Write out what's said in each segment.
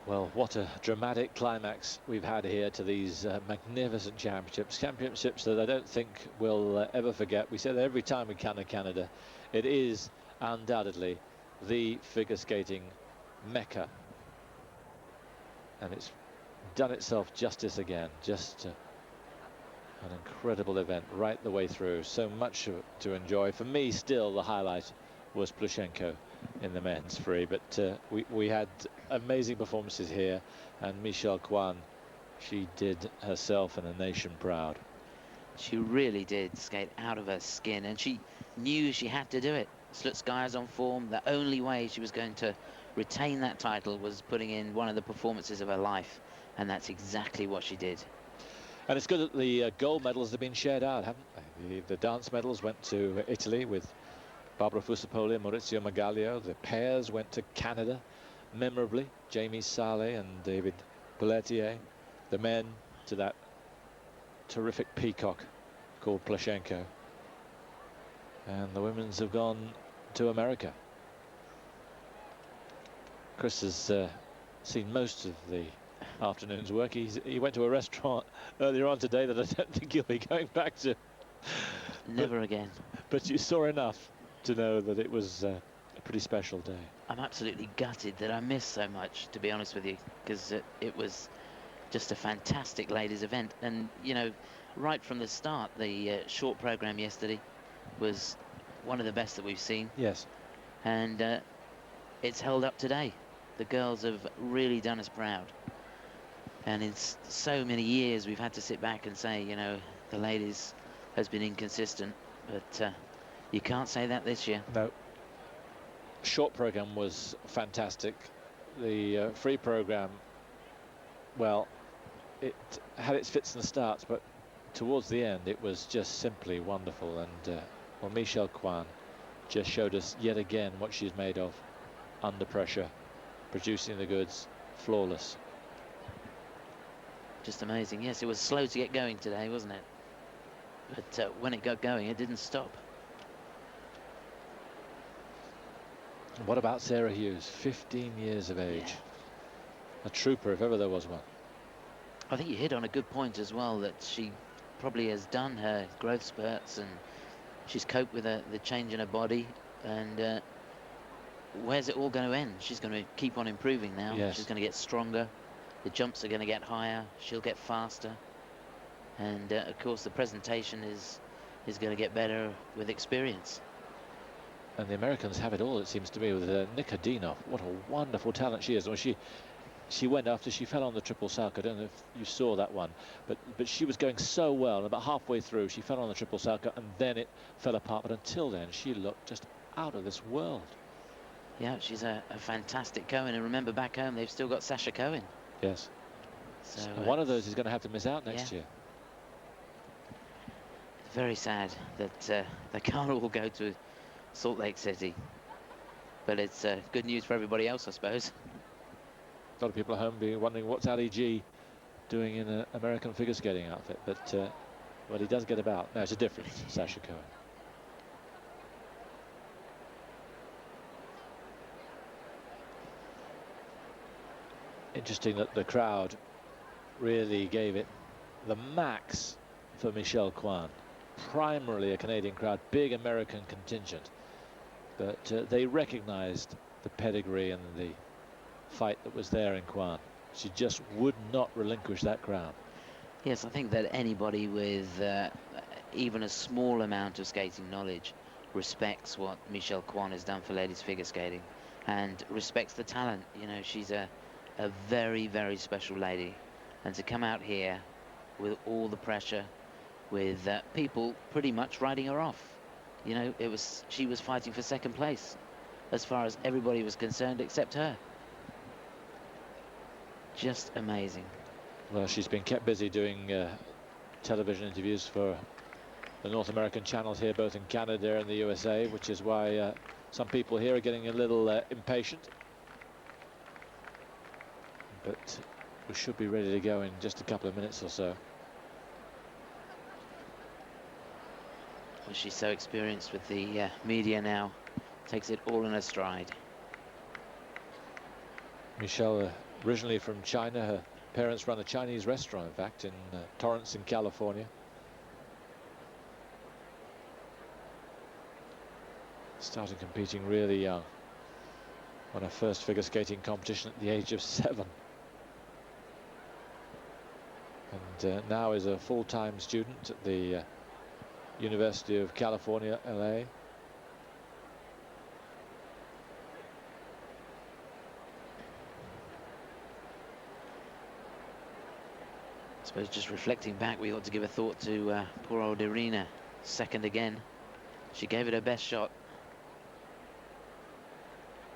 Well, what a dramatic climax we've had here to these magnificent championships that I don't think we'll ever forget. We say that every time we come to Canada. It is undoubtedly the figure skating mecca, and it's done itself justice again. Just an incredible event right the way through. So much to enjoy. For me, still the highlight was Plushenko in the men's free, but we had amazing performances here, and Michelle Kwan, she did herself and a nation proud. She really did skate out of her skin, and she knew she had to do it. Slutskaya's on form. The only way she was going to retain that title was putting in one of the performances of her life, and that's exactly what she did. And it's good that the gold medals have been shared out, haven't they? The dance medals went to Italy with Barbara Fusapoli and Maurizio Magaglio. The pairs went to Canada, memorably, Jamie Saleh and David Pelletier. The men to that terrific peacock called Plushenko. And the women's have gone to America. Chris has seen most of the afternoon's work. He went to a restaurant earlier on today that I don't think he'll be going back to. Never again. But you saw enough to know that it was a pretty special day. I'm absolutely gutted that I missed so much, to be honest with you, because it was just a fantastic ladies event. And you know, right from the start, the short program yesterday was one of the best that we've seen. Yes. And it's held up today. The girls have really done us proud. And in so many years we've had to sit back and say, you know, the ladies has been inconsistent, but you can't say that this year. No. Short program was fantastic. The free program, well, it had its fits and starts, but towards the end it was just simply wonderful. And well, Michelle Kwan just showed us yet again what she's made of under pressure, producing the goods, flawless. Just amazing. Yes, it was slow to get going today, wasn't it? But when it got going, it didn't stop. What about Sarah Hughes, 15 years of age? Yeah. A trooper if ever there was one. I think you hit on a good point as well, that she probably has done her growth spurts and she's coped with the change in her body. And where's it all going to end? She's going to keep on improving now. Yes. She's going to get stronger. The jumps are going to get higher. She'll get faster. And of course the presentation is going to get better with experience. And the Americans have it all, it seems to me, with Nika Dinov. What a wonderful talent she is. Well, she went after she fell on the triple salchow. I don't know if you saw that one, but she was going so well, and about halfway through she fell on the triple salchow, and then it fell apart. But until then she looked just out of this world. Yeah, she's a fantastic Cohen, and remember back home they've still got Sasha Cohen. Yes. So one of those is going to have to miss out next year. Very sad that they can't all go to Salt Lake City, but it's good news for everybody else, I suppose. A lot of people at home be wondering what's Ali G doing in an American figure skating outfit, but well, he does get about. No, it's a difference, Sasha Cohen. Interesting that the crowd really gave it the max for Michelle Kwan. Primarily a Canadian crowd, big American contingent, but they recognized the pedigree and the fight that was there in Kwan. She just would not relinquish that crown. Yes, I think that anybody with even a small amount of skating knowledge respects what Michelle Kwan has done for ladies figure skating, and respects the talent. You know, she's a very, very special lady, and to come out here with all the pressure, with people pretty much writing her off. You know, she was fighting for second place as far as everybody was concerned except her. Just amazing. Well, she's been kept busy doing television interviews for the North American channels here, both in Canada and the USA, which is why some people here are getting a little impatient. But we should be ready to go in just a couple of minutes or so. Well, she's so experienced with the media now, takes it all in her stride. Michelle, Originally from China, her parents run a Chinese restaurant, in fact, in Torrance in California. Started competing really young. Won her first figure skating competition at the age of 7. And now is a full-time student at the University of California, LA. I suppose just reflecting back, we ought to give a thought to poor old Irina. Second again. She gave it her best shot.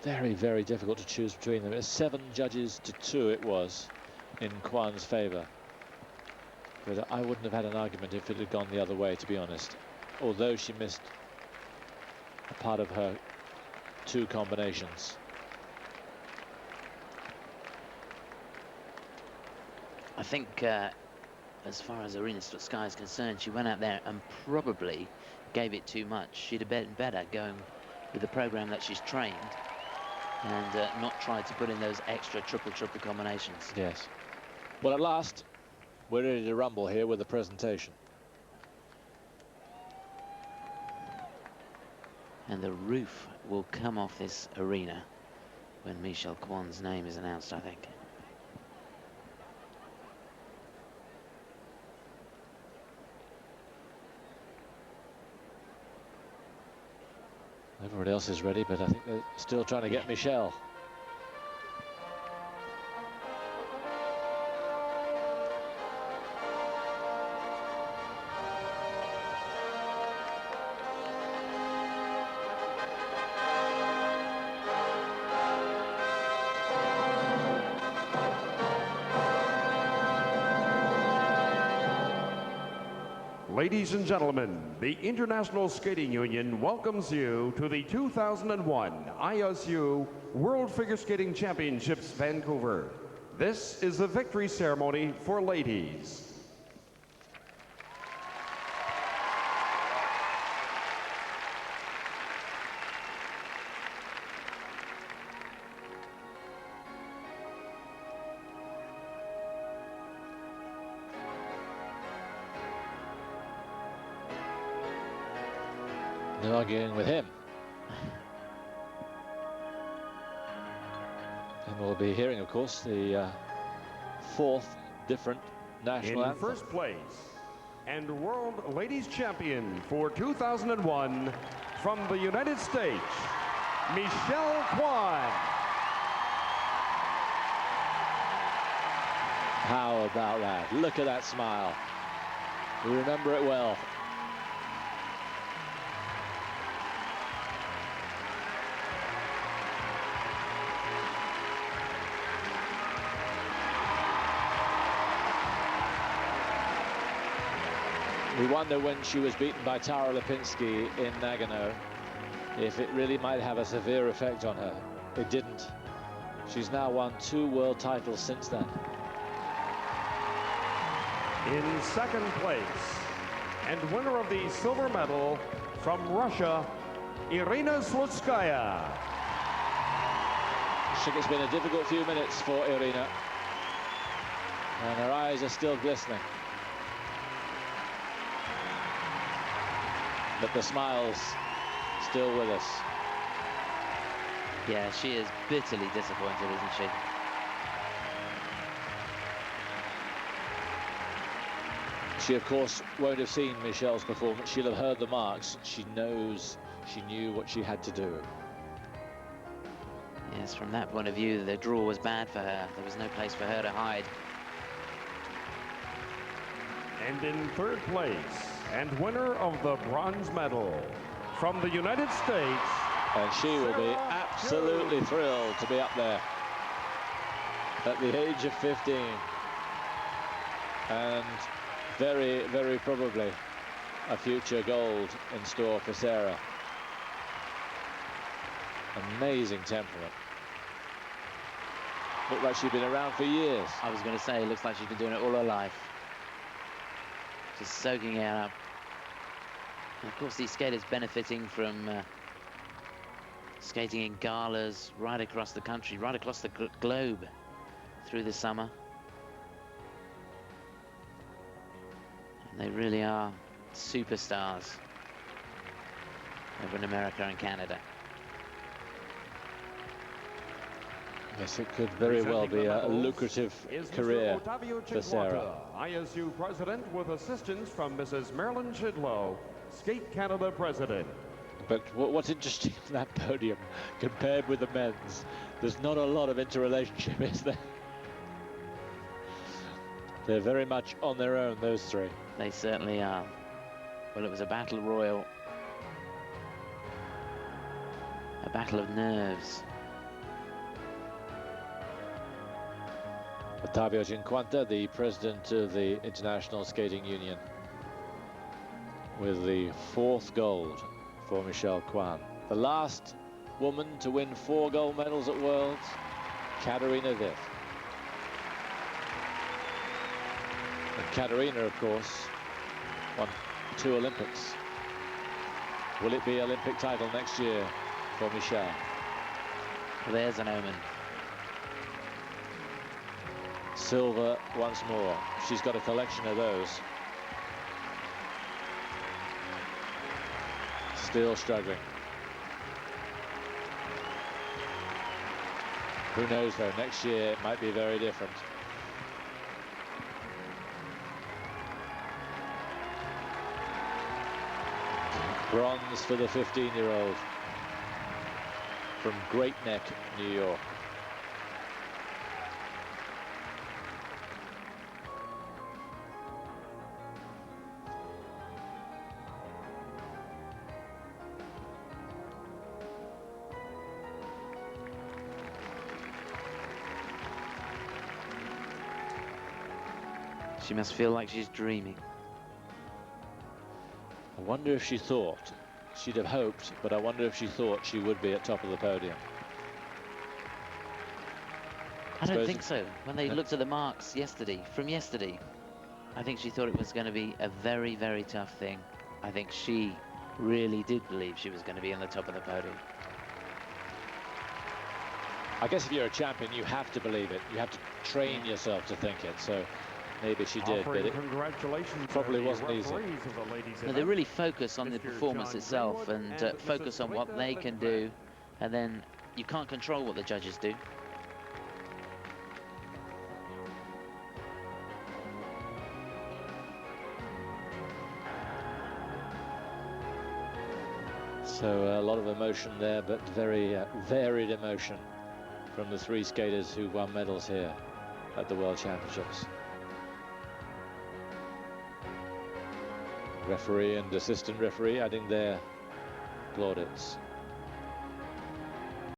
Very, very difficult to choose between them. It's 7 judges to 2 it was in Kwan's favour. But I wouldn't have had an argument if it had gone the other way, to be honest. Although she missed a part of her 2 combinations. I think as far as Irina Slutskaya is concerned, she went out there and probably gave it too much. She'd have been better going with the program that she's trained and not tried to put in those extra triple combinations. Yes. Well, at last, we're ready to rumble here with the presentation. And the roof will come off this arena when Michelle Kwan's name is announced, I think. Everybody else is ready, but I think they're still trying to get Michelle. Ladies and gentlemen, the International Skating Union welcomes you to the 2001 ISU World Figure Skating Championships, Vancouver. This is the victory ceremony for ladies. No arguing with him. And we'll be hearing, of course, the 4th different national anthem. In first place and World Ladies Champion for 2001 from the United States, Michelle Kwan. How about that? Look at that smile. We remember it well. We wonder when she was beaten by Tara Lipinski in Nagano if it really might have a severe effect on her. It didn't. She's now won 2 world titles since then. In second place and winner of the silver medal from Russia, Irina Slutskaya. I think it's been a difficult few minutes for Irina, and her eyes are still glistening. But the smile's still with us. Yeah, she is bitterly disappointed, isn't she? She, of course, won't have seen Michelle's performance. She'll have heard the marks. She knew what she had to do. Yes, from that point of view, the draw was bad for her. There was no place for her to hide. And in third place and winner of the bronze medal from the United States. And she will be absolutely thrilled to be up there at the age of 15. And very, very probably a future gold in store for Sarah. Amazing temperament. Looked like she'd been around for years. I was going to say, it looks like she's been doing it all her life. Just soaking it up. And of course, these skaters benefiting from skating in galas right across the country, right across the globe. through the summer. And they really are superstars over in America and Canada. Yes, it could very well be a lucrative career for Sarah. ISU president, with assistance from Mrs. Marilyn Shidlow, Skate Canada president. But what's interesting in that podium, compared with the men's, there's not a lot of interrelationship, is there? They're very much on their own, those three. They certainly are. Well, it was a battle royal. A battle of nerves. Ottavio Cinquanta, the president of the International Skating Union, with the 4th gold for Michelle Kwan. The last woman to win 4 gold medals at Worlds, Katarina Witt. And Katarina, of course, won 2 Olympics. Will it be Olympic title next year for Michelle? Well, there's an omen. Silver once more. She's got a collection of those. Still struggling. Who knows though, next year it might be very different. Bronze for the 15-year-old from Great Neck, New York. She must feel like she's dreaming. I wonder if she thought, she'd have hoped, but I wonder if she thought she would be at top of the podium. I don't think so. When they looked at the marks yesterday, I think she thought it was going to be a very, very tough thing. I think she really did believe she was going to be on the top of the podium. I guess if you're a champion, you have to believe it. You have to train yourself to think it. So maybe she did, but it probably wasn't easy. No, they really focus on the performance itself and focus on what they can do, and then you can't control what the judges do. So a lot of emotion there, but very varied emotion from the 3 skaters who won medals here at the World Championships. Referee and assistant referee adding their plaudits.